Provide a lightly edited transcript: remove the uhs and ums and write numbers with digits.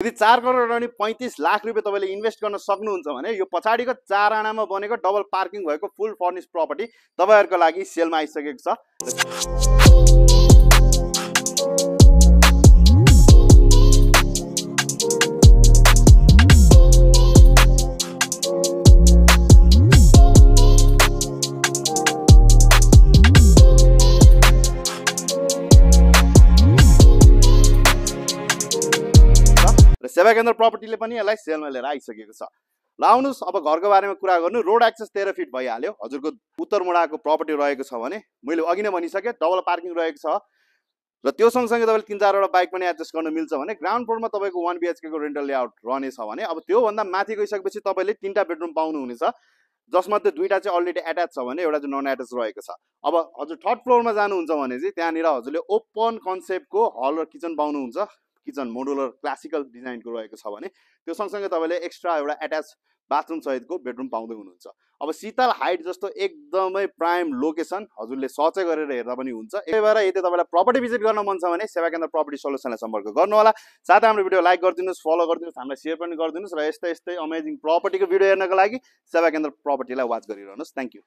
यदि 4 करोड अनि 35 लाख रुपैयाँ तपाईले इन्भेस्ट गर्न सक्नुहुन्छ भने यो पछाडीको 4 आनामा बनेको डबल पार्किङ भएको फुल फर्निश प्रपर्टी तपाईहरुको लागि सेलमा आइसकेको छ। सेवा केन्द्र प्रपर्टीले पनि यसलाई सेलमा लिएर आइसकेको छ। ल आउनुस् अब घरको बारेमा कुरा गर्नु। रोड एक्सेस 13 फिट भइहाल्यो। हजुरको उत्तर मुडाको प्रपर्टी रहेको छ भने मैले अघि नै भनिसके डबल पार्किङ रहेको छ र त्यो सँगसँगै तपाईले 3-4 वटा बाइक पनि एडजस्ट गर्न मिल्छ भने ग्राउन्ड फ्लोरमा तपाईको 1 BHK को रेन्टल लेआउट रहनेछ भने अब त्यो भन्दा माथि गइसकेपछि तपाईले 3टा बेडरुम पाउनु हुनेछ, जसमध्ये 2टा चाहिँ अलरेडी एट्याच छ भने एउटा चाहिँ नन एट्याच रहेको छ। अब हजुर थर्ड फ्लोरमा जानुहुन्छ भने चाहिँ त्यहाँनिर हजुरले ओपन कन्सेप्टको हल र किचन पाउनुहुन्छ। किचन मोडुलर क्लासिकल डिजाइनको रहेको छ भने त्यो सँगसँगै तपाईले एक्स्ट्रा एउटा एट्याच बाथरुम सहितको बेडरुम पाउँदै हुनुहुन्छ। अब शीतल हाइट जस्तो एकदमै प्राइम लोकेसन हजुरले सर्च गरेर हेर्दा पनि हुन्छ। यही भएर यदि तपाईलाई प्रपर्टी भिजिट गर्न मन छ भने सेवा केन्द्र प्रपर्टी सोल्युसनलाई सम्पर्क गर्नु होला। साथै हाम्रो भिडियो लाइक गरिदिनुस्, फलो गरिदिनुस्, हामीलाई शेयर पनि गरिदिनुस् र यस्तै अमेजिङ प्रपर्टीको भिडियो हेर्नको लागि सेवा केन्द्र प्रपर्टीलाई वाच गरिरहनुस्। Thank you.